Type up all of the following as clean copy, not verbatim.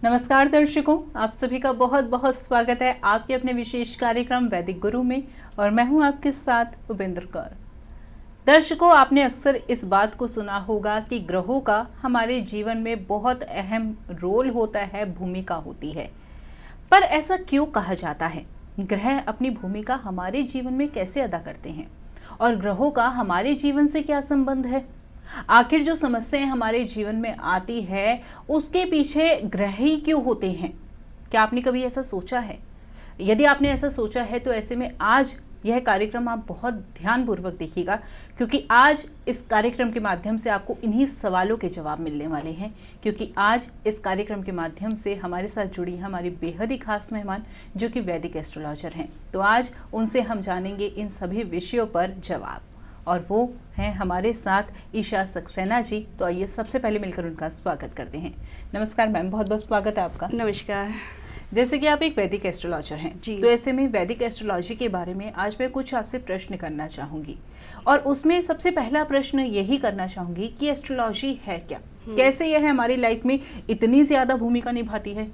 नमस्कार दर्शकों, आप सभी का बहुत बहुत स्वागत है आपके अपने विशेष कार्यक्रम वैदिक गुरु में। और मैं हूं आपके साथ उपेंद्र कौर। दर्शकों, आपने अक्सर इस बात को सुना होगा कि ग्रहों का हमारे जीवन में बहुत अहम रोल होता है, भूमिका होती है। पर ऐसा क्यों कहा जाता है? ग्रह अपनी भूमिका हमारे जीवन में कैसे अदा करते हैं और ग्रहों का हमारे जीवन से क्या संबंध है? आखिर जो समस्याएं हमारे जीवन में आती है उसके पीछे ग्रह ही क्यों होते हैं? क्या आपने कभी ऐसा सोचा है? यदि आपने ऐसा सोचा है तो ऐसे में आज यह कार्यक्रम आप बहुत ध्यानपूर्वक देखिएगा, क्योंकि आज इस कार्यक्रम के माध्यम से आपको इन्हीं सवालों के जवाब मिलने वाले हैं। क्योंकि आज इस कार्यक्रम के माध्यम से हमारे साथ जुड़ी है हमारी बेहद ही खास मेहमान जो कि वैदिक एस्ट्रोलॉजर हैं। तो आज उनसे हम जानेंगे इन सभी विषयों पर जवाब, और वो हैं हमारे साथ ईशा सक्सेना जी। तो आइए सबसे पहले मिलकर उनका स्वागत करते हैं। नमस्कार मैम, बहुत बहुत स्वागत है आपका। नमस्कार। जैसे कि आप एक वैदिक एस्ट्रोलॉजर हैं, तो ऐसे में वैदिक एस्ट्रोलॉजी के बारे में आज मैं कुछ आपसे प्रश्न करना चाहूँगी। और उसमें सबसे पहला प्रश्न यही करना चाहूँगी कि एस्ट्रोलॉजी है क्या, कैसे यह हमारी लाइफ में इतनी ज़्यादा भूमिका निभाती है?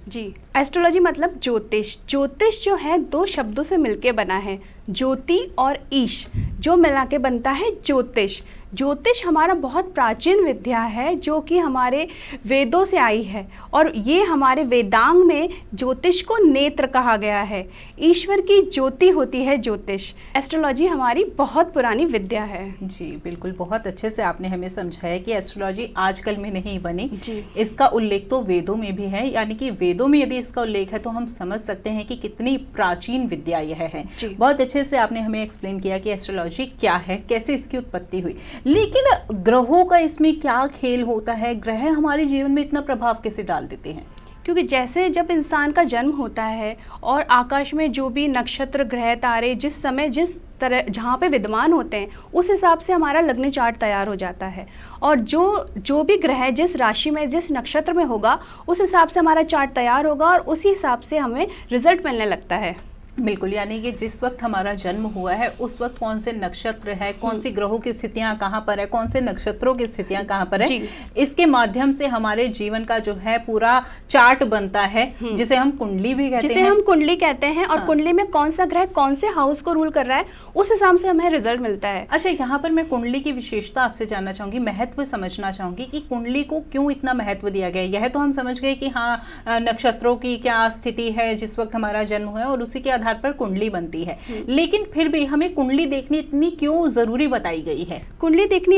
जी, एस्ट्रोलॉजी मतलब ज्योतिष। ज्योतिष जो है दो शब्दों से मिलके बना है, ज्योति और ईश, जो मिला के बनता है ज्योतिष। ज्योतिष हमारा बहुत प्राचीन विद्या है जो कि हमारे वेदों से आई है, और ये हमारे वेदांग में ज्योतिष को नेत्र कहा गया है। ईश्वर की ज्योति होती है ज्योतिष। एस्ट्रोलॉजी हमारी बहुत पुरानी विद्या है। जी बिल्कुल, बहुत अच्छे से आपने हमें समझाया कि एस्ट्रोलॉजी आजकल में नहीं बनी जी। इसका उल्लेख तो वेदों में भी है, यानी कि वेदों में यदि इसका उल्लेख है तो हम समझ सकते हैं कि कितनी प्राचीन विद्या यह है। बहुत अच्छे से आपने हमें एक्सप्लेन किया कि एस्ट्रोलॉजी क्या है, कैसे इसकी उत्पत्ति हुई। लेकिन ग्रहों का इसमें क्या खेल होता है? ग्रह हमारे जीवन में इतना प्रभाव कैसे डाल देते हैं? क्योंकि जैसे जब इंसान का जन्म होता है और आकाश में जो भी नक्षत्र, ग्रह, तारे जिस समय जिस तरह जहाँ पे विद्यमान होते हैं उस हिसाब से हमारा लग्न चार्ट तैयार हो जाता है। और जो भी ग्रह जिस राशि में, जिस नक्षत्र में होगा उस हिसाब से हमारा चार्ट तैयार होगा और उसी हिसाब से हमें रिजल्ट मिलने लगता है। बिल्कुल, यानी कि जिस वक्त हमारा जन्म हुआ है उस वक्त कौन से नक्षत्र है, कौन सी ग्रहों की स्थितियां कहाँ पर है, कौन से नक्षत्रों की स्थितियां कहाँ पर है, इसके माध्यम से हमारे जीवन का जो है पूरा चार्ट बनता है, जिसे हम कुंडली भी कहते हैं। जिसे हम कुंडली कहते हैं। और कुंडली में कौन सा ग्रह कौन से हाउस को रूल कर रहा है उस हिसाब से हमें रिजल्ट मिलता है। अच्छा, यहाँ पर मैं कुंडली की विशेषता आपसे जानना चाहूंगी, महत्व समझना चाहूंगी कि कुंडली को क्यों इतना महत्व दिया गया। यह तो हम समझ गए कि हाँ, नक्षत्रों की क्या स्थिति है जिस वक्त हमारा जन्म हुआ है और उसी के आधार पर कुंडली बनती है। लेकिन फिर भी हमें कुंडली देखनी इतनी क्यों जरूरी बताई गई है? कुंडली देखनी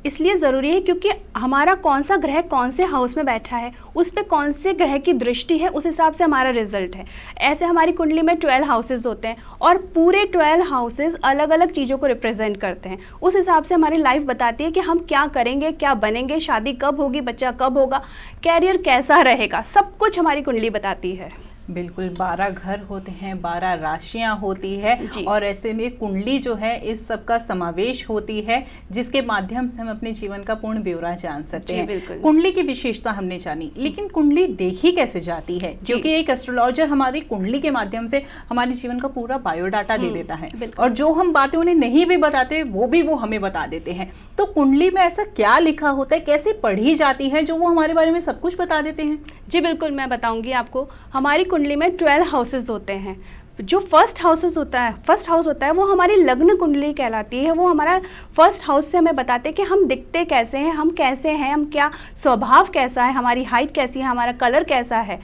इसलिए जरूरी है क्योंकि हमारा कौन सा ग्रह कौन से हाउस में बैठा है, उस पे कौन से ग्रह की दृष्टि है, उस हिसाब से हमारा रिजल्ट है। ऐसे हमारी कुंडली में 12 हाउसेज होते हैं और पूरे 12 हाउसेज अलग अलग चीज़ों को रिप्रेजेंट करते हैं। उस हिसाब से हमारी लाइफ बताती है कि हम क्या करेंगे, क्या बनेंगे, शादी कब होगी, बच्चा कब होगा, कैरियर कैसा रहेगा, सब कुछ हमारी कुंडली बताती है। बिल्कुल, 12 घर होते हैं, 12 राशियां होती है, और ऐसे में कुंडली जो है इस सब का समावेश होती है, जिसके माध्यम से हम अपने जीवन का पूर्ण ब्यौरा जान सकते हैं। कुंडली की विशेषता हमने जानी, लेकिन कुंडली देखी कैसे जाती है? क्योंकि एक एस्ट्रोलॉजर हमारी कुंडली के माध्यम से हमारे जीवन का पूरा बायोडाटा दे देता है, और जो हम बातें उन्हें नहीं भी बताते वो हमें बता देते हैं। तो कुंडली में ऐसा क्या लिखा होता है, कैसे पढ़ी जाती है जो वो हमारे बारे में सब कुछ बता देते हैं? जी बिल्कुल, मैं बताऊंगी आपको। हमारी कुंडली में 12 हाउसेस होते हैं। जो फर्स्ट हाउस होता है वो हमारी लग्न कुंडली कहलाती है। वो हमारा फर्स्ट हाउस से हमें बताते हैं कि हम दिखते कैसे हैं, हम कैसे हैं, हम क्या स्वभाव कैसा है, हमारी हाइट कैसी है, हमारा कलर कैसा है।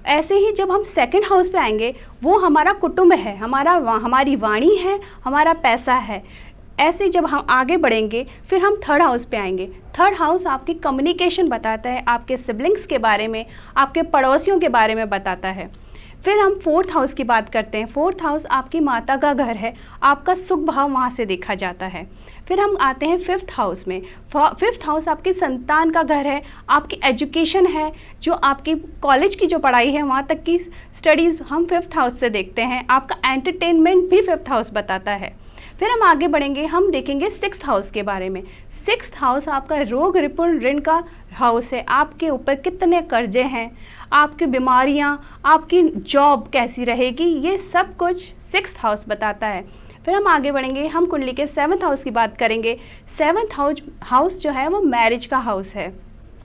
ऐसे ही जब हम सेकंड हाउस पे आएंगे वो हमारा कुटुंब है, हमारी वाणी है, हमारा पैसा है। ऐसे जब हम आगे बढ़ेंगे फिर हम थर्ड हाउस पे आएंगे। थर्ड हाउस आपकी कम्युनिकेशन बताता है, आपके सिबलिंग्स के बारे में, आपके पड़ोसियों के बारे में बताता है। फिर हम फोर्थ हाउस की बात करते हैं। फोर्थ हाउस आपकी माता का घर है, आपका सुख भाव वहाँ से देखा जाता है। फिर हम आते हैं फिफ्थ हाउस में। फिफ्थ हाउस आपकी संतान का घर है, आपकी एजुकेशन है, जो आपकी कॉलेज की जो पढ़ाई है वहाँ तक की स्टडीज़ हम फिफ्थ हाउस से देखते हैं। आपका एंटरटेनमेंट भी फिफ्थ हाउस बताता है। फिर हम आगे बढ़ेंगे, हम देखेंगे सिक्स्थ हाउस के बारे में। सिक्स्थ हाउस आपका रोग रिपुण ऋण का हाउस है। आपके ऊपर कितने कर्जे हैं, आपकी बीमारियां, आपकी जॉब कैसी रहेगी, ये सब कुछ सिक्स्थ हाउस बताता है। फिर हम आगे बढ़ेंगे, हम कुंडली के सेवन्थ हाउस की बात करेंगे। सेवन्थ हाउस जो है वो मैरिज का हाउस है।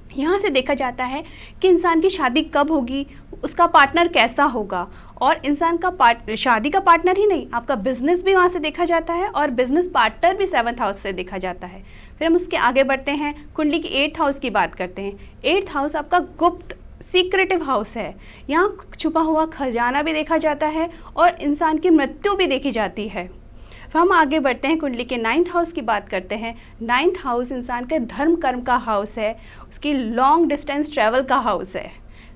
यहाँ से देखा जाता है कि इंसान की शादी कब होगी, उसका पार्टनर कैसा होगा, और इंसान का शादी का पार्टनर ही नहीं, आपका बिजनेस भी वहाँ से देखा जाता है और बिजनेस पार्टनर भी 7th हाउस से देखा जाता है। फिर हम उसके आगे बढ़ते हैं, कुंडली की 8th हाउस की बात करते हैं। 8th हाउस आपका गुप्त सीक्रेटिव हाउस है। यहाँ छुपा हुआ खजाना भी देखा जाता है और इंसान की मृत्यु भी देखी जाती है। फिर हम आगे बढ़ते हैं, कुंडली के 9th हाउस की बात करते हैं। 9th हाउस इंसान के धर्म कर्म का हाउस है, उसकी लॉन्ग डिस्टेंस ट्रैवल का हाउस है।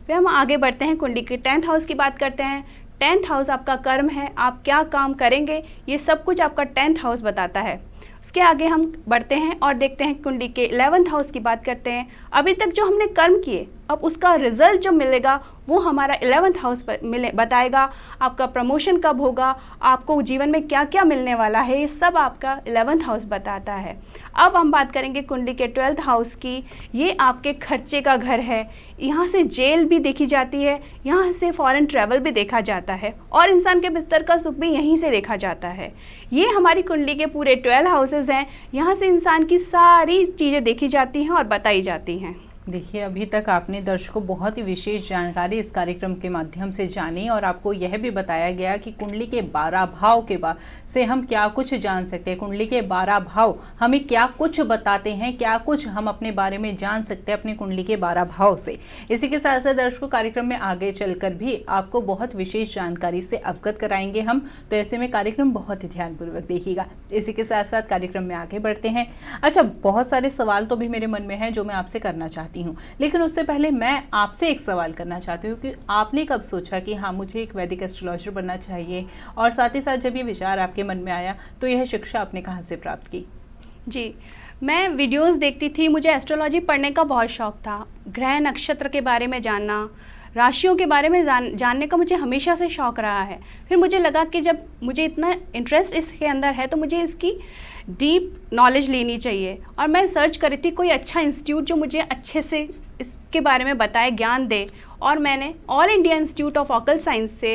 फिर हम आगे बढ़ते हैं, कुंडली के 10th हाउस की बात करते हैं। 10th हाउस आपका कर्म है, आप क्या काम करेंगे, ये सब कुछ आपका 10th हाउस बताता है। उसके आगे हम बढ़ते हैं और देखते हैं, कुंडली के 11th हाउस की बात करते हैं। अभी तक जो हमने कर्म किए, अब उसका रिजल्ट जो मिलेगा वो हमारा 11th हाउस पर बताएगा। आपका प्रमोशन कब होगा, आपको जीवन में क्या क्या मिलने वाला है, ये सब आपका 11th हाउस बताता है। अब हम बात करेंगे कुंडली के 12th हाउस की। ये आपके खर्चे का घर है। यहाँ से जेल भी देखी जाती है, यहाँ से फॉरेन ट्रैवल भी देखा जाता है और इंसान के बिस्तर का सुख भी यहीं से देखा जाता है। ये हमारी कुंडली के पूरे 12 हाउसेज हैं। यहाँ से इंसान की सारी चीज़ें देखी जाती हैं और बताई जाती हैं। देखिए, अभी तक आपने दर्शकों बहुत ही विशेष जानकारी इस कार्यक्रम के माध्यम से जानी और आपको यह भी बताया गया कि कुंडली के 12 भाव के बाद से हम क्या कुछ जान सकते हैं, कुंडली के 12 भाव हमें क्या कुछ बताते हैं, क्या कुछ हम अपने बारे में जान सकते हैं अपनी कुंडली के 12 भाव से। इसी के साथ साथ दर्शकों, कार्यक्रम में आगे चलकर भी आपको बहुत विशेष जानकारी से अवगत कराएंगे हम, तो ऐसे में कार्यक्रम बहुत ही ध्यानपूर्वक देखिएगा। इसी के साथ साथ कार्यक्रम में आगे बढ़ते हैं। अच्छा, बहुत सारे सवाल तो भी मेरे मन में हैं जो मैं आपसे करना चाहती हूँ, लेकिन उससे पहले मैं आपसे एक सवाल करना चाहती हूँ कि आपने कब सोचा कि हाँ, मुझे एक वैदिक एस्ट्रोलॉजर बनना चाहिए, और साथ ही साथ जब ये विचार आपके मन में आया तो यह शिक्षा आपने कहाँ से प्राप्त की? जी, मैं वीडियोस देखती थी, मुझे एस्ट्रोलॉजी पढ़ने का बहुत शौक था। ग्रह नक्षत्र के बारे में जानना, राशियों के बारे में जानने का मुझे हमेशा से शौक़ रहा है। फिर मुझे लगा कि जब मुझे इतना इंटरेस्ट इसके अंदर है तो मुझे इसकी डीप नॉलेज लेनी चाहिए, और मैं सर्च कर रही थी कोई अच्छा इंस्टीट्यूट जो मुझे अच्छे से इसके बारे में बताए, ज्ञान दे, और मैंने all India institute of occult science से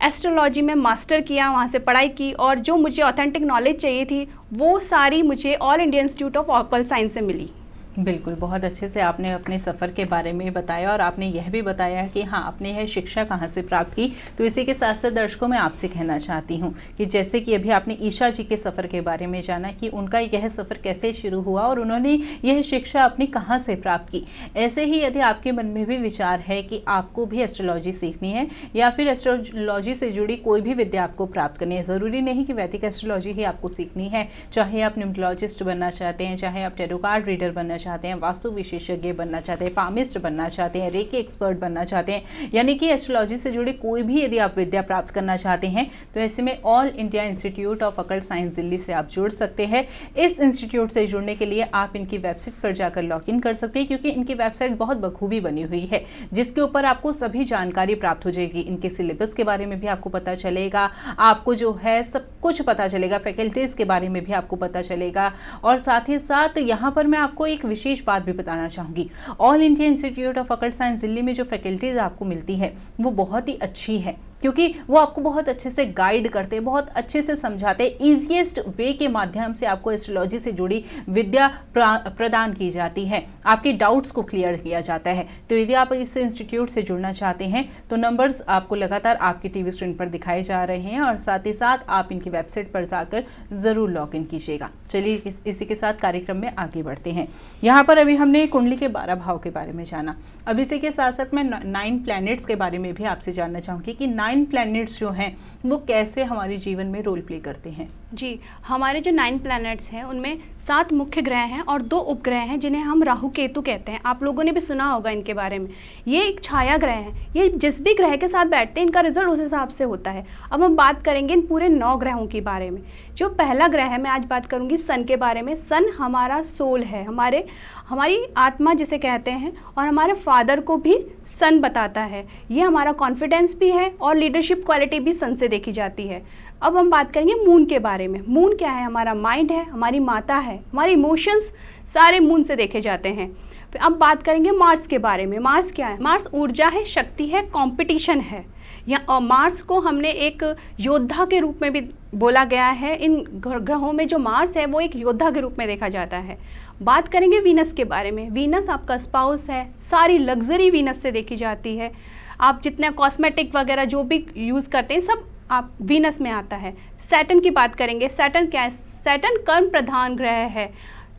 एस्ट्रोलॉजी में मास्टर किया, वहाँ से पढ़ाई की, और जो मुझे ऑथेंटिक नॉलेज चाहिए थी वो सारी मुझे all India institute of occult science से मिली। बिल्कुल, बहुत अच्छे से आपने अपने सफ़र के बारे में बताया और आपने यह भी बताया कि हाँ, आपने यह शिक्षा कहाँ से प्राप्त की। तो इसी के साथ साथ दर्शकों मैं आपसे कहना चाहती हूँ कि जैसे कि अभी आपने ईशा जी के सफ़र के बारे में जाना कि उनका यह सफ़र कैसे शुरू हुआ और उन्होंने यह शिक्षा अपनी कहाँ से प्राप्त की, ऐसे ही यदि आपके मन में भी विचार है कि आपको भी एस्ट्रोलॉजी सीखनी है या फिर एस्ट्रोलॉजी से जुड़ी कोई भी विद्या आपको प्राप्त करनी है, ज़रूरी नहीं कि वैदिक एस्ट्रोलॉजी ही आपको सीखनी है। चाहे आप न्यूमरोलॉजिस्ट बनना चाहते हैं, चाहे आप टैरो कार्ड रीडर बनना चाहते हैं, वास्तु विशेषज्ञ बनना चाहते हैं, पामिस्ट बनना चाहते हैं, रेकी एक्सपर्ट बनना चाहते हैं, यानी कि एस्ट्रोलॉजी से जुड़ी कोई भी यदि आप विद्या प्राप्त करना चाहते हैं तो ऐसे में all India institute of occult science Delhi से आप जुड़ सकते हैं। इस इंस्टीट्यूट से जुड़ने के लिए आप इनकी वेबसाइट पर जाकर लॉगिन कर सकते हैं, क्योंकि इनकी वेबसाइट बहुत बखूबी बनी हुई है जिसके ऊपर आपको सभी जानकारी प्राप्त हो जाएगी। इनके सिलेबस के बारे में भी आपको पता चलेगा, आपको जो है सब कुछ पता चलेगा, फैकल्टीज़ के बारे में भी आपको पता चलेगा, और साथ ही साथ यहाँ पर मैं आपको एक विशेष बात भी बताना चाहूँगी। All India institute of occult science Delhi में जो फैकल्टीज़ आपको मिलती है वो बहुत ही अच्छी है, क्योंकि वो आपको बहुत अच्छे से गाइड करते हैं, बहुत अच्छे से समझाते हैं। ईजीएस्ट वे के माध्यम से आपको एस्ट्रोलॉजी से जुड़ी विद्या प्रदान की जाती है, आपके डाउट्स को क्लियर किया जाता है। तो यदि आप इस इंस्टीट्यूट से जुड़ना चाहते हैं तो नंबर्स आपको लगातार आपकी टीवी स्क्रीन पर दिखाए जा रहे हैं, और साथ ही साथ आप इनकी वेबसाइट पर जाकर ज़रूर लॉग इन कीजिएगा। चलिए इसी के साथ कार्यक्रम में आगे बढ़ते हैं। यहाँ पर अभी हमने कुंडली के 12 भाव के बारे में जाना, अब इसी के साथ साथ मैं 9 प्लैनेट्स के बारे में भी आपसे जानना चाहूँगी कि 9 प्लैनेट्स जो हैं वो कैसे हमारे जीवन में रोल प्ले करते हैं। जी, हमारे जो 9 प्लैनेट्स हैं उनमें 7 मुख्य ग्रह हैं और 2 उपग्रह हैं जिन्हें हम राहु केतु कहते हैं। आप लोगों ने भी सुना होगा इनके बारे में। ये एक छाया ग्रह हैं, ये जिस भी ग्रह के साथ बैठते हैं इनका रिजल्ट उस हिसाब से होता है। अब हम बात करेंगे इन पूरे 9 ग्रहों के बारे में। जो पहला ग्रह है, मैं आज बात करूंगी सन के बारे में। सन हमारा सोल है, हमारी आत्मा जिसे कहते हैं, और हमारे फादर को भी सन बताता है। ये हमारा कॉन्फिडेंस भी है और लीडरशिप क्वालिटी भी सन से देखी जाती है। अब हम बात करेंगे मून के बारे में। मून क्या है? हमारा माइंड है, हमारी माता है, हमारे इमोशंस सारे मून से देखे जाते हैं। फिर अब बात करेंगे मार्स के बारे में। मार्स क्या है? मार्स ऊर्जा है, शक्ति है, कंपटीशन है। और मार्स को हमने एक योद्धा के रूप में भी बोला गया है। इन ग्रहों में जो मार्स है वो एक योद्धा के रूप में देखा जाता है। बात करेंगे वीनस के बारे में। वीनस आपका स्पाउस है, सारी लग्जरी वीनस से देखी जाती है। आप जितने कॉस्मेटिक वगैरह जो भी यूज़ करते हैं सब आप वीनस में आता है। सैटर्न की बात करेंगे। सैटर्न क्या है? सैटर्न कर्म प्रधान ग्रह है,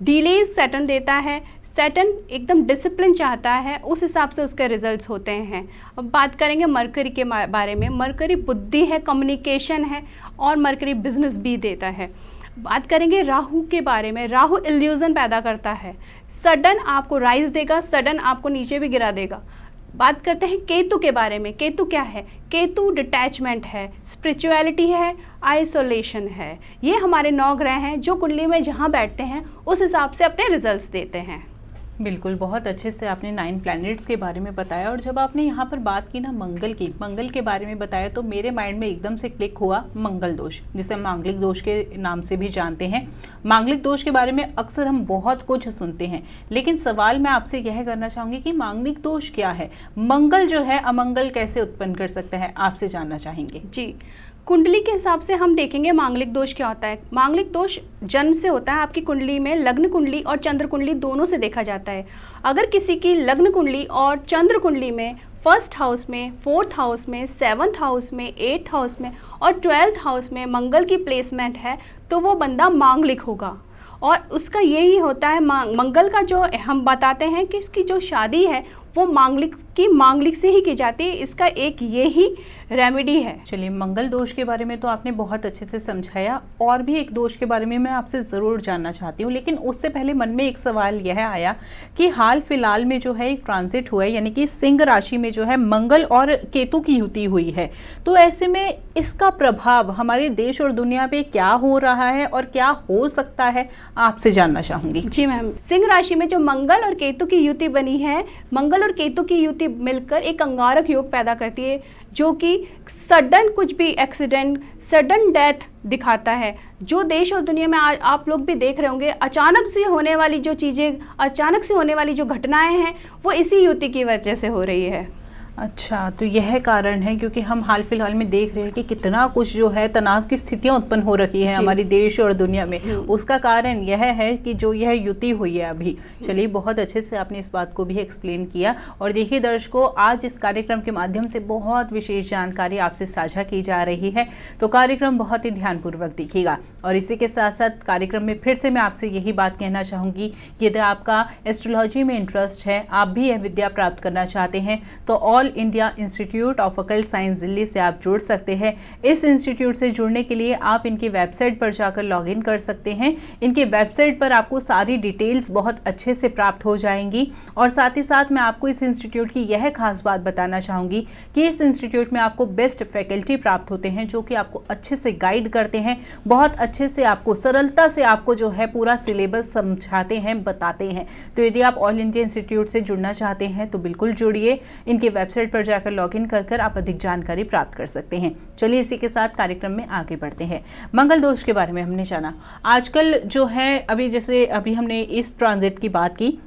डिलेज सैटर्न देता है। सैटर्न एकदम डिसिप्लिन चाहता है, उस हिसाब से उसके रिजल्ट्स होते हैं। अब बात करेंगे मरकरी के बारे में। मरकरी बुद्धि है, कम्युनिकेशन है, और मरकरी बिजनेस भी देता है। बात करेंगे राहु के बारे में। राहु इल्यूजन पैदा करता है, सडन आपको राइज देगा, सडन आपको नीचे भी गिरा देगा। बात करते हैं केतु के बारे में। केतु क्या है? केतु डिटैचमेंट है, स्पिरिचुअलिटी है, आइसोलेशन है। ये हमारे 9 ग्रह हैं जो कुंडली में जहाँ बैठते हैं उस हिसाब से अपने रिजल्ट्स देते हैं। बिल्कुल, बहुत अच्छे से आपने 9 प्लैनेट्स के बारे में बताया। और जब आपने यहाँ पर बात की ना मंगल के बारे में बताया, तो मेरे माइंड में एकदम से क्लिक हुआ मंगल दोष, जिसे हम मांगलिक दोष के नाम से भी जानते हैं। मांगलिक दोष के बारे में अक्सर हम बहुत कुछ सुनते हैं, लेकिन सवाल मैं आपसे यह करना चाहूँगी कि मांगलिक दोष क्या है? मंगल जो है अमंगल कैसे उत्पन्न कर सकता है, आपसे जानना चाहेंगे। जी, कुंडली के हिसाब से हम देखेंगे मांगलिक दोष क्या होता है। मांगलिक दोष जन्म से होता है। आपकी कुंडली में लग्न कुंडली और चंद्र कुंडली दोनों से देखा जाता है। अगर किसी की लग्न कुंडली और चंद्र कुंडली में फर्स्ट हाउस में, फोर्थ हाउस में, 7th हाउस में, 8th हाउस में और 12th हाउस में मंगल की प्लेसमेंट है, तो वो बंदा मांगलिक होगा। और उसका यही होता है, मंगल का जो हम बताते हैं कि उसकी जो शादी है वो मांगलिक से ही की जाती है। इसका एक यही रेमेडी है। चलिए, मंगल दोष के बारे में तो आपने बहुत अच्छे से समझाया, और भी एक दोष के बारे में मैं आपसे ज़रूर जानना चाहती हूँ। लेकिन उससे पहले मन में एक सवाल यह आया कि हाल फिलहाल में जो है एक ट्रांजिट हुआ है, यानी कि सिंह राशि में जो है मंगल और केतु की युति हुई है। तो ऐसे में इसका प्रभाव हमारे देश और दुनिया पे क्या हो रहा है और क्या हो सकता है, आपसे जानना चाहूँगी। जी मैम, सिंह राशि में जो मंगल और केतु की युति बनी है, मंगल और केतु की युति मिलकर एक अंगारक योग पैदा करती है, जो कि सडन कुछ भी एक्सीडेंट, सडन डेथ दिखाता है। जो देश और दुनिया में आप लोग भी देख रहे होंगे, अचानक से होने वाली जो चीज़ें, अचानक से होने वाली जो घटनाएं हैं, वो इसी युति की वजह से हो रही है। अच्छा, तो यह कारण है, क्योंकि हम हाल फिलहाल में देख रहे हैं कि कितना कुछ जो है तनाव की स्थितियां उत्पन्न हो रखी है हमारी देश और दुनिया में। उसका कारण यह है कि जो यह युति हुई है अभी। चलिए, बहुत अच्छे से आपने इस बात को भी एक्सप्लेन किया। और देखिए दर्शकों, आज इस कार्यक्रम के माध्यम से बहुत विशेष जानकारी आपसे साझा की जा रही है, तो कार्यक्रम बहुत ही ध्यानपूर्वक देखिएगा। और इसी के साथ साथ कार्यक्रम में फिर से मैं आपसे यही बात कहना चाहूँगी कि यदि आपका एस्ट्रोलॉजी में इंटरेस्ट है, आप भी यह विद्या प्राप्त करना चाहते हैं, तो all India institute of occult science Delhi से आप जुड़ सकते हैं। इस इंस्टीट्यूट से जुड़ने के लिए आप इनकी वेबसाइट पर जाकर लॉगिन कर सकते हैं। इनके वेबसाइट पर आपको सारी डिटेल्स बहुत अच्छे से प्राप्त हो जाएंगी। और साथ ही साथ मैं आपको इस इंस्टीट्यूट की यह खास बात बताना चाहूँगी कि इस इंस्टीट्यूट में आपको बेस्ट फैकल्टी प्राप्त होते हैं, जो कि आपको अच्छे से गाइड करते हैं, बहुत अच्छे से आपको सरलता से आपको जो है पूरा सिलेबस समझाते हैं, बताते हैं। तो यदि आप ऑल इंडिया इंस्टीट्यूट से जुड़ना चाहते हैं तो बिल्कुल जुड़िए। इनके वेबसाइट पर जाकर लॉगिन कर आप अधिक जानकारी प्राप्त कर सकते हैं। चलिए, इसी के साथ कार्यक्रम में आगे बढ़ते हैं। मंगल दोष के बारे में हमने जाना। आजकल जो है, अभी हमने इस ट्रांजिट की बात की,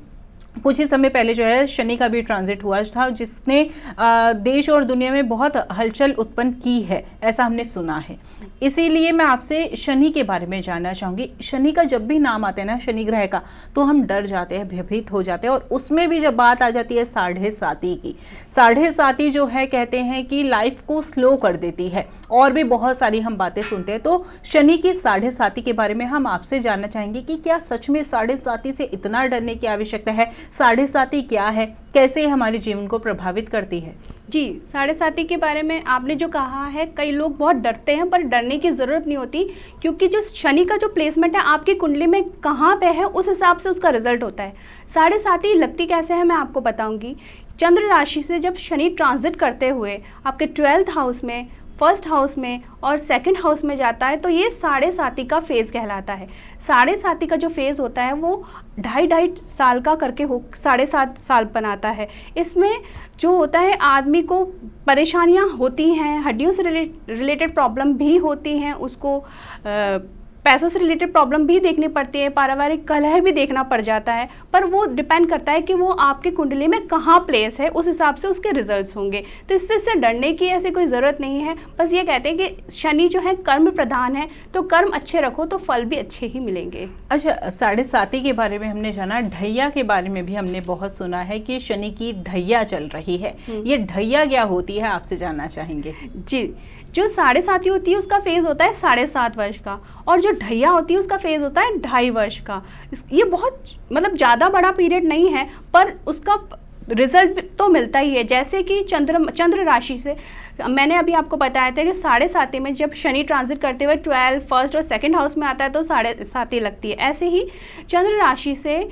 कुछ ही समय पहले जो है शनि का भी ट्रांजिट हुआ था, जिसने देश और दुनिया में बहुत हलचल उत्पन्न की है, ऐसा हमने सुना है। इसीलिए मैं आपसे शनि के बारे में जानना चाहूँगी। शनि का जब भी नाम आता है ना, शनि ग्रह का, तो हम डर जाते हैं, भयभीत हो जाते हैं। और उसमें भी जब बात आ जाती है 7.5 की, 7.5 जो है कहते हैं कि लाइफ को स्लो कर देती है, और भी बहुत सारी हम बातें सुनते हैं। तो शनि की 7.5 के बारे में हम आपसे जानना चाहेंगे कि क्या सच में 7.5 से इतना डरने की आवश्यकता है? 7.5 क्या है, कैसे हमारे जीवन को प्रभावित करती है? जी, 7.5 के बारे में आपने जो कहा है, कई लोग बहुत डरते हैं, पर डरने की ज़रूरत नहीं होती, क्योंकि जो शनि का जो प्लेसमेंट है आपकी कुंडली में कहाँ पे है, उस हिसाब से उसका रिजल्ट होता है। 7.5 लगती कैसे है, मैं आपको बताऊंगी। चंद्र राशि से जब शनि ट्रांजिट करते हुए आपके 12th हाउस में, फर्स्ट हाउस में और सेकंड हाउस में जाता है, तो ये 7.5 का फेज़ कहलाता है। 7.5 का जो फेज़ होता है वो 2.5 साल का करके हो 7.5 साल बनाता है। इसमें जो होता है, आदमी को परेशानियां होती हैं, हड्डियों से रिलेटेड प्रॉब्लम भी होती हैं, उसको पैसों से रिलेटेड प्रॉब्लम भी देखनी पड़ती है, पारिवारिक कलह भी देखना पड़ जाता है, पर वो डिपेंड करता है कि वो आपकी कुंडली में कहाँ प्लेस है, उस हिसाब से उसके रिजल्ट्स होंगे। तो इससे डरने की ऐसी कोई ज़रूरत नहीं है। बस ये कहते हैं कि शनि जो है कर्म प्रधान है, तो कर्म अच्छे रखो तो फल भी अच्छे ही मिलेंगे। अच्छा, 7.5 के बारे में हमने जाना, ढैया के बारे में भी हमने बहुत सुना है कि शनि की ढैया चल रही है। ये ढैया क्या होती है, आपसे जानना चाहेंगे। जी, जो 7.5 होती है उसका फेज होता है 7.5 वर्ष का, और जो ढैया होती है उसका फेज होता है 2.5 वर्ष का। ये बहुत मतलब ज़्यादा बड़ा पीरियड नहीं है, पर उसका रिजल्ट तो मिलता ही है। जैसे कि चंद्र राशि से मैंने अभी आपको बताया था कि 7.5 में जब शनि ट्रांजिट करते हुए 12 फर्स्ट और सेकंड हाउस में आता है तो 7.5 लगती है। ऐसे ही चंद्र राशि से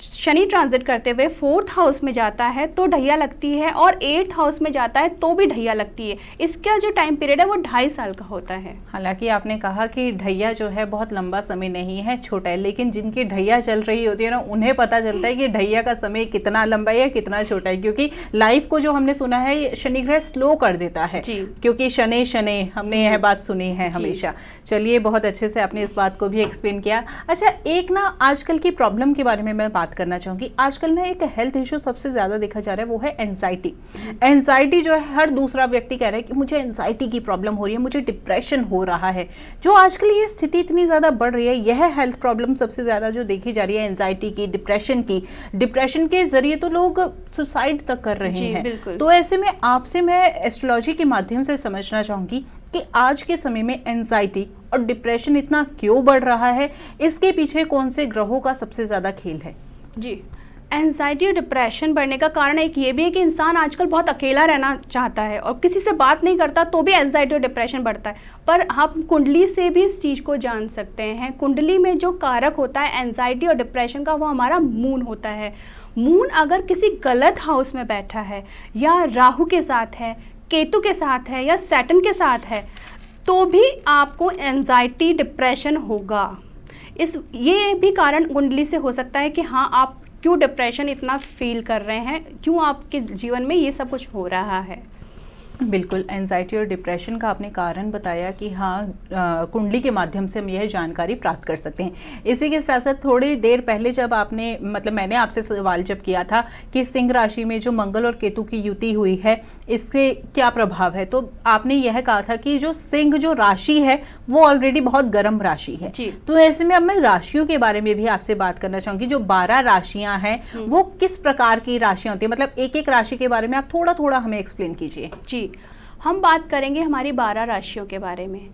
शनि ट्रांजिट करते हुए 4th हाउस में जाता है तो ढैया लगती है, और 8th हाउस में जाता है तो भी ढैया लगती है। इसका जो टाइम पीरियड है वो 2.5 साल का होता है। हालांकि आपने कहा कि ढैया जो है बहुत लंबा समय नहीं है, छोटा है, लेकिन जिनकी ढैया चल रही होती है ना, उन्हें पता चलता है कि ढैया का समय कितना लंबा है या कितना छोटा है, क्योंकि लाइफ को जो हमने सुना है शनि ग्रह स्लो कर देता है, क्योंकि शनि शनि हमने यह बात सुनी है हमेशा। चलिए, बहुत अच्छे से आपने इस बात को भी एक्सप्लेन किया। अच्छा, एक ना आजकल की प्रॉब्लम के बारे में मैं बात करना चाहूंगी। आजकल ना एक हेल्थ इशू सबसे ज्यादा देखा जा रहा है, वो है एंजाइटी। एंजाइटी जो है, हर दूसरा व्यक्ति कह रहा है कि मुझे एंजाइटी की प्रॉब्लम हो रही है, मुझे डिप्रेशन हो रहा है। जो आजकल ये स्थिति इतनी ज्यादा बढ़ रही है, यह हेल्थ प्रॉब्लम सबसे ज्यादा जो देखी जा रही है, एंजाइटी की, डिप्रेशन की। डिप्रेशन के जरिए तो लोग सुसाइड तक कर रहे हैं। तो ऐसे में आपसे मैं एस्ट्रोलॉजी के माध्यम से समझना चाहूंगी कि आज के समय में एंजाइटी और डिप्रेशन इतना क्यों बढ़ रहा है, इसके पीछे कौन से ग्रहों का सबसे ज्यादा खेल है। जी, एंजाइटी और डिप्रेशन बढ़ने का कारण एक ये भी है कि इंसान आजकल बहुत अकेला रहना चाहता है और किसी से बात नहीं करता तो भी एंजाइटी और डिप्रेशन बढ़ता है। पर हम कुंडली से भी इस चीज़ को जान सकते हैं। कुंडली में जो कारक होता है एंजाइटी और डिप्रेशन का, वो हमारा मून होता है। मून अगर किसी गलत हाउस में बैठा है, या राहु के साथ है, केतु के साथ है, या सैटर्न के साथ है, तो भी आपको एंजाइटी डिप्रेशन होगा। ये भी कारण कुंडली से हो सकता है कि हाँ, आप क्यों डिप्रेशन इतना फील कर रहे हैं, क्यों आपके जीवन में ये सब कुछ हो रहा है। बिल्कुल, एंजाइटी और डिप्रेशन का आपने कारण बताया कि हाँ, कुंडली के माध्यम से हम यह जानकारी प्राप्त कर सकते हैं। इसी के साथ साथ थोड़ी देर पहले जब आपने मैंने आपसे सवाल जब किया था कि सिंह राशि में जो मंगल और केतु की युति हुई है, इसके क्या प्रभाव है, तो आपने यह कहा था कि जो सिंह जो राशि है वो ऑलरेडी बहुत गर्म राशि है। तो ऐसे में अब मैं राशियों के बारे में भी आपसे बात करना चाहूँगी। जो 12 राशियाँ हैं वो किस प्रकार की राशियाँ होती है, मतलब एक एक राशि के बारे में आप थोड़ा थोड़ा हमें एक्सप्लेन कीजिए। जी, हम बात करेंगे हमारी 12 राशियों के बारे में।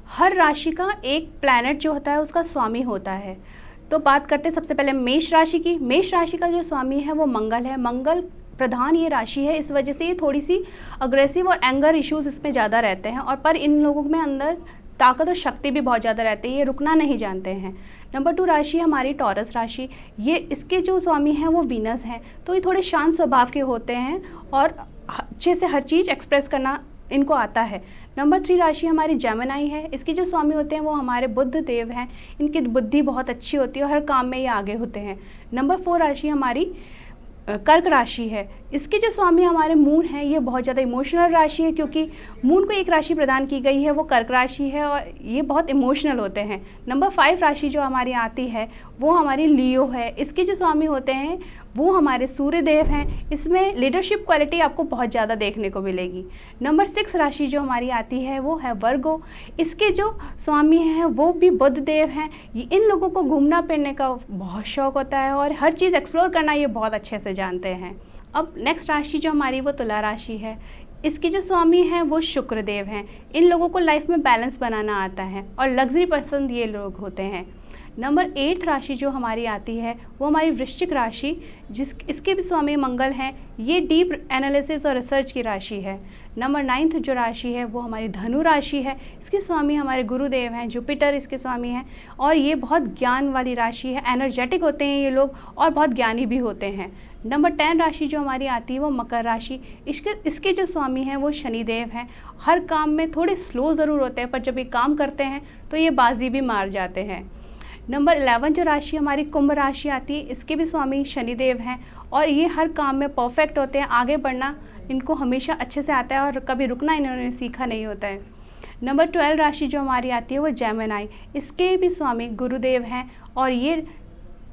हर राशि का एक प्लैनेट जो होता है उसका स्वामी होता है। तो बात करते हैं सबसे पहले मेष राशि की। मेष राशि का जो स्वामी है वो मंगल है। मंगल प्रधान ये राशि है, इस वजह से ये थोड़ी सी अग्रेसिव और एंगर इश्यूज इसमें ज़्यादा रहते हैं, और पर इन लोगों में अंदर ताकत और शक्ति भी बहुत ज़्यादा रहती है, ये रुकना नहीं जानते हैं। नंबर 2 राशि हमारी टॉरस राशि। ये इसके जो स्वामी हैं वो वीनस हैं, तो ये थोड़े शांत स्वभाव के होते हैं और अच्छे से हर चीज़ एक्सप्रेस करना इनको आता है। नंबर 3 राशि हमारी जेमिनी है। इसके जो स्वामी होते हैं वो हमारे बुध देव हैं। इनकी बुद्धि बहुत अच्छी होती है और हर काम में ये आगे होते हैं। नंबर 4 राशि हमारी कर्क राशि है। इसके जो स्वामी हमारे मून हैं, ये बहुत ज़्यादा इमोशनल राशि है, क्योंकि मून को एक राशि प्रदान की गई है, वो कर्क राशि है, और ये बहुत इमोशनल होते हैं। नंबर 5 राशि जो हमारी आती है वो हमारी लियो है। इसके जो स्वामी होते हैं वो हमारे सूर्य देव हैं। इसमें लीडरशिप क्वालिटी आपको बहुत ज़्यादा देखने को मिलेगी। नंबर 6 राशि जो हमारी आती है वो है वर्गो। इसके जो स्वामी हैं वो भी बुध देव हैं। इन लोगों को घूमना फिरने का बहुत शौक होता है और हर चीज़ एक्सप्लोर करना ये बहुत अच्छे से जानते हैं। अब नेक्स्ट राशि जो हमारी वो तुला राशि है। इसके जो स्वामी हैं वो शुक्र देव हैं। इन लोगों को लाइफ में बैलेंस बनाना आता है और लग्जरी पसंद ये लोग होते हैं। नंबर 8 राशि जो हमारी आती है वो हमारी वृश्चिक राशि, इसके भी स्वामी मंगल हैं। ये डीप एनालिसिस और रिसर्च की राशि है। नंबर 9 जो राशि है वो हमारी धनु राशि है। इसके स्वामी हमारे गुरुदेव हैं, जुपिटर इसके स्वामी हैं, और ये बहुत ज्ञान वाली राशि है। एनर्जेटिक होते हैं ये लोग और बहुत ज्ञानी भी होते हैं। नंबर 10 राशि जो हमारी आती है वो मकर राशि। इसके जो स्वामी हैं वो शनिदेव हैं। हर काम में थोड़े स्लो ज़रूर होते हैं, पर जब ये काम करते हैं तो ये बाजी भी मार जाते हैं। नंबर 11 जो राशि हमारी कुंभ राशि आती है, इसके भी स्वामी शनिदेव हैं और ये हर काम में परफेक्ट होते हैं। आगे बढ़ना इनको हमेशा अच्छे से आता है और कभी रुकना इन्होंने सीखा नहीं होता है। नंबर 12 राशि जो हमारी आती है वो जेमिनी, इसके भी स्वामी गुरुदेव हैं और ये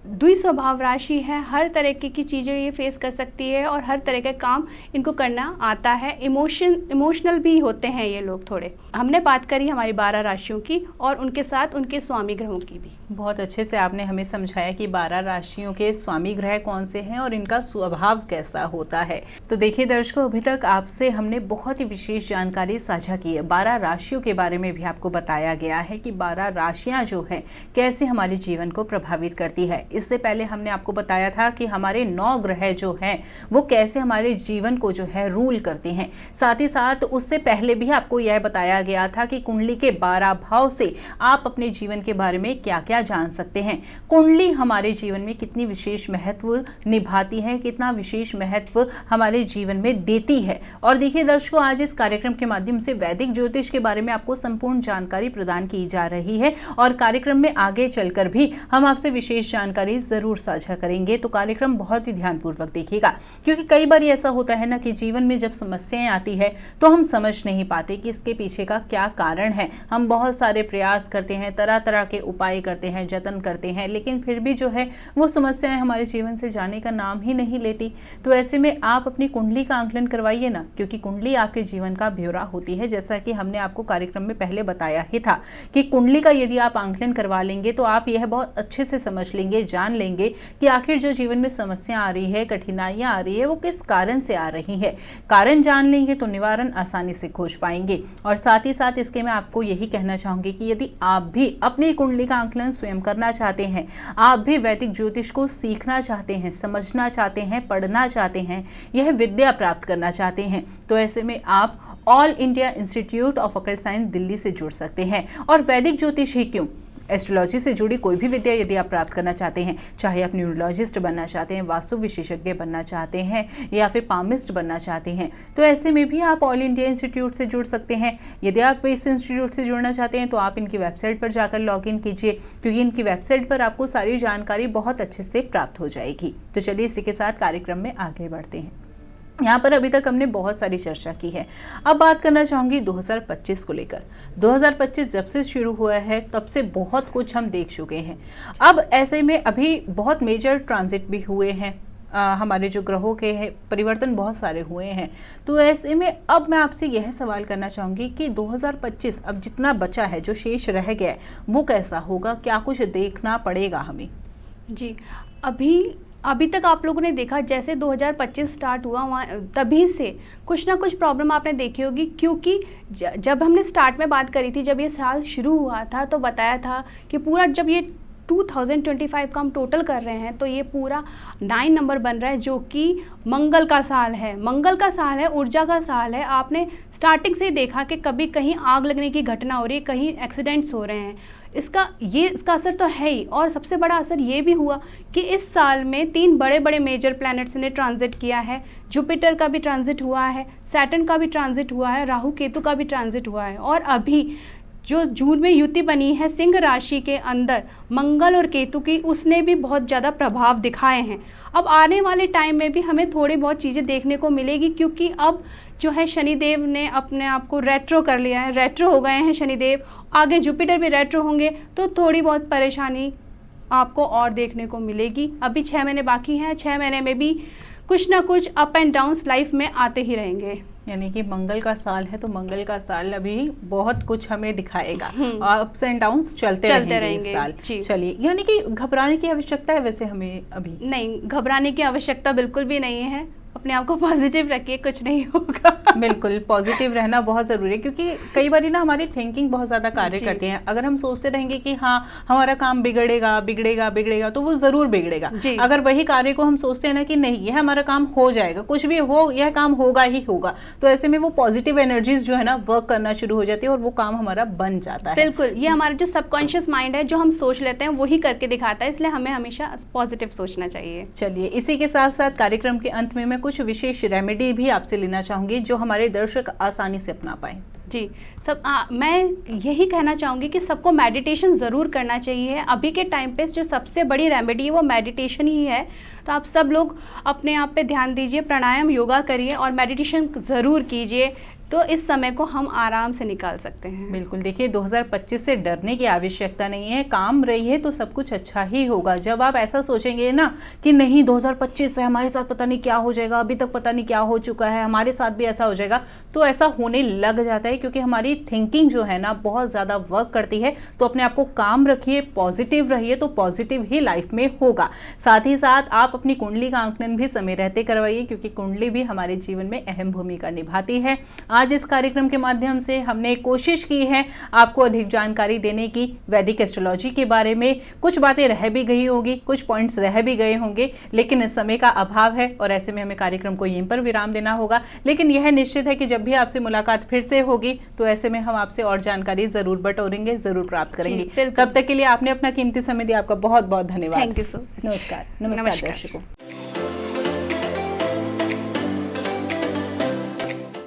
द्विस्वभाव राशि है। हर तरह की चीज़ें ये फेस कर सकती है और हर तरह के काम इनको करना आता है। इमोशनल भी होते हैं ये लोग थोड़े। हमने बात करी हमारी 12 राशियों की और उनके साथ उनके स्वामी ग्रहों की भी। बहुत अच्छे से आपने हमें समझाया कि 12 राशियों के स्वामी ग्रह कौन से हैं और इनका स्वभाव कैसा होता है। तो देखिए दर्शकों, अभी तक आपसे हमने बहुत ही विशेष जानकारी साझा की है। 12 राशियों के बारे में भी आपको बताया गया है कि 12 राशियां जो हैं कैसे हमारे जीवन को प्रभावित करती है। इससे पहले हमने आपको बताया था कि हमारे 9 ग्रह जो हैं वो कैसे हमारे जीवन को जो है रूल करते हैं। साथ ही साथ उससे पहले भी आपको यह बताया गया था कि कुंडली के 12 भाव से आप अपने जीवन के बारे में क्या क्या जान सकते हैं। कुंडली हमारे जीवन में कितनी विशेष महत्व निभाती है, कितना विशेष महत्व हमारे जीवन में देती है। और देखिए दर्शकों, आज इस कार्यक्रम के माध्यम से वैदिक ज्योतिष के बारे में आपको संपूर्ण जानकारी प्रदान की जा रही है और कार्यक्रम में आगे चलकर भी हम आपसे विशेष जानकारी जरूर साझा करेंगे। तो कार्यक्रम बहुत ही ध्यानपूर्वक देखिएगा, क्योंकि कई बार ऐसा होता है ना कि जीवन में जब समस्याएं आती है तो हम समझ नहीं पाते कि इसके पीछे का क्या कारण है। हम बहुत सारे प्रयास करते हैं, तरह तरह के उपाय करते हैं, जतन करते हैं, लेकिन फिर भी जो है वो समस्याएं हमारे जीवन से जाने का नाम ही नहीं लेती। तो ऐसे में आप अपनी कुंडली का आंकलन करवाइए ना, क्योंकि कुंडली आपके जीवन का ब्यौरा होती है। जैसा कि हमने आपको कार्यक्रम में पहले बताया ही था कि कुंडली का यदि आप आंकलन करवा लेंगे तो आप यह बहुत अच्छे से समझ लेंगे, जान लेंगे कि आखिर जो जीवन में समस्या आ रही है, कठिनाइयां आ रही है, वो किस कारण से आ रही है। कारण जान लेंगे तो निवारण आसानी से खोज पाएंगे। और साथ ही साथ इसके मैं आपको यही कहना चाहूंगी कि यदि आप भी अपनी कुंडली का आंकलन स्वयं करना चाहते हैं, आप भी वैदिक ज्योतिष को सीखना चाहते हैं, समझना चाहते हैं, पढ़ना चाहते हैं, यह विद्या प्राप्त करना चाहते हैं, तो ऐसे में आप all India institute of occult science Delhi से जुड़ सकते हैं। और वैदिक ज्योतिष ही क्यों, एस्ट्रोलॉजी से जुड़ी कोई भी विद्या यदि आप प्राप्त करना चाहते हैं, चाहे आप न्यूरोलॉजिस्ट बनना चाहते हैं, वास्तु विशेषज्ञ बनना चाहते हैं या फिर पामिस्ट बनना चाहते हैं, तो ऐसे में भी आप ऑल इंडिया इंस्टीट्यूट से जुड़ सकते हैं। यदि आप इस इंस्टीट्यूट से जुड़ना चाहते हैं तो आप इनकी वेबसाइट पर जाकर लॉगिन कीजिए, क्योंकि इनकी वेबसाइट पर आपको सारी जानकारी बहुत अच्छे से प्राप्त हो जाएगी। तो चलिए इसी के साथ कार्यक्रम में आगे बढ़ते हैं। यहाँ पर अभी तक हमने बहुत सारी चर्चा की है। अब बात करना चाहूँगी 2025 को लेकर। 2025 जब से शुरू हुआ है तब से बहुत कुछ हम देख चुके हैं। अब ऐसे में अभी बहुत मेजर ट्रांजिट भी हुए हैं, हमारे जो ग्रहों के हैं परिवर्तन बहुत सारे हुए हैं। तो ऐसे में अब मैं आपसे यह सवाल करना चाहूँगी कि 2025 अब जितना बचा है, जो शेष रह गया है, वो कैसा होगा, क्या कुछ देखना पड़ेगा हमें? जी, अभी तक आप लोगों ने देखा जैसे 2025 स्टार्ट हुआ वहाँ तभी से कुछ ना कुछ प्रॉब्लम आपने देखी होगी, क्योंकि जब हमने स्टार्ट में बात करी थी, जब ये साल शुरू हुआ था तो बताया था कि पूरा जब ये 2025 का हम टोटल कर रहे हैं तो ये पूरा 9 नंबर बन रहा है, जो कि मंगल का साल है। मंगल का साल है, ऊर्जा का साल है। आपने स्टार्टिंग से ही देखा कि कभी कहीं आग लगने की घटना हो रही है, कहीं एक्सीडेंट्स हो रहे हैं। इसका असर तो है ही, और सबसे बड़ा असर ये भी हुआ कि इस साल में 3 बड़े बड़े मेजर प्लैनेट्स ने ट्रांजिट किया है। जुपिटर का भी ट्रांजिट हुआ है, सैटर्न का भी ट्रांजिट हुआ है, राहु केतु का भी ट्रांजिट हुआ है, और अभी जो जून में युति बनी है सिंह राशि के अंदर मंगल और केतु की, उसने भी बहुत ज़्यादा प्रभाव दिखाए हैं। अब आने वाले टाइम में भी हमें थोड़ी बहुत चीज़ें देखने को मिलेगी, क्योंकि अब जो है शनिदेव ने अपने आप को रेट्रो कर लिया है, रेट्रो हो गए हैं शनिदेव। आगे जुपिटर भी रेट्रो होंगे तो थोड़ी बहुत परेशानी आपको और देखने को मिलेगी। अभी 6 महीने बाकी हैं, 6 महीने में भी कुछ ना कुछ अप एंड डाउन्स लाइफ में आते ही रहेंगे। यानी कि मंगल का साल है तो मंगल का साल अभी बहुत कुछ हमें दिखाएगा, अप्स एंड डाउन्स चलते रहेंगे इस साल। चलिए, यानी कि घबराने की आवश्यकता है वैसे हमें अभी? नहीं, घबराने की आवश्यकता बिल्कुल भी नहीं है। अपने आप को पॉजिटिव रखिए, कुछ नहीं होगा। बिल्कुल पॉजिटिव रहना बहुत ज़रूरी है, क्योंकि कई बार ना हमारी थिंकिंग बहुत ज़्यादा कार्य करती है। अगर हम सोचते रहेंगे कि हाँ हमारा काम बिगड़ेगा बिगड़ेगा बिगड़ेगा, तो वो ज़रूर बिगड़ेगा। अगर वही कार्य को हम सोचते हैं ना कि नहीं यह हमारा काम हो जाएगा, कुछ भी हो यह काम होगा ही होगा, तो ऐसे में वो पॉजिटिव एनर्जीज जो है ना वर्क करना शुरू हो जाती है और वो काम हमारा बन जाता है। बिल्कुल, ये हमारा जो सबकॉन्शियस माइंड है, जो हम सोच लेते हैं वही करके दिखाता है, इसलिए हमें हमेशा पॉजिटिव सोचना चाहिए। चलिए, इसी के साथ साथ कार्यक्रम के अंत में मैं कुछ विशेष रेमेडी भी आपसे लेना चाहूंगी जो हमारे दर्शक आसानी से अपना पाएं। जी, मैं यही कहना चाहूँगी कि सबको मेडिटेशन ज़रूर करना चाहिए। अभी के टाइम पे जो सबसे बड़ी रेमेडी है वो मेडिटेशन ही है। तो आप सब लोग अपने आप पे ध्यान दीजिए, प्राणायाम योगा करिए और मेडिटेशन ज़रूर कीजिए। तो इस समय को हम आराम से निकाल सकते हैं। बिल्कुल, देखिए 2025 से डरने की आवश्यकता नहीं है, काम रही है तो सब कुछ अच्छा ही होगा। जब आप ऐसा सोचेंगे ना कि नहीं 2025 है, हमारे साथ पता नहीं क्या हो जाएगा, अभी तक पता नहीं क्या हो चुका है, हमारे साथ भी ऐसा हो जाएगा, तो ऐसा होने लग जाता है, क्योंकि हमारी थिंकिंग जो है ना बहुत ज़्यादा वर्क करती है। तो अपने आप को काम रखिए, पॉजिटिव रहिए, तो पॉजिटिव ही लाइफ में होगा। साथ ही साथ आप अपनी कुंडली का आंकलन भी समय रहते करवाइए, क्योंकि कुंडली भी हमारे जीवन में अहम भूमिका निभाती है। आज इस कार्यक्रम के माध्यम से हमने कोशिश की है आपको अधिक जानकारी देने की वैदिक एस्ट्रोलॉजी के बारे में। कुछ बातें रह भी गई होगी, कुछ पॉइंट्स रह भी गए होंगे, लेकिन समय का अभाव है और ऐसे में हमें कार्यक्रम को यहीं पर विराम देना होगा। लेकिन यह निश्चित है कि जब भी आपसे मुलाकात फिर से होगी तो ऐसे में हम आपसे और जानकारी जरूर बटोरेंगे, जरूर प्राप्त करेंगे। तब तक के लिए आपने अपना कीमती समय दिया, आपका बहुत बहुत धन्यवाद। Thank you so. नमस्कार। नमस्कार दर्शकों।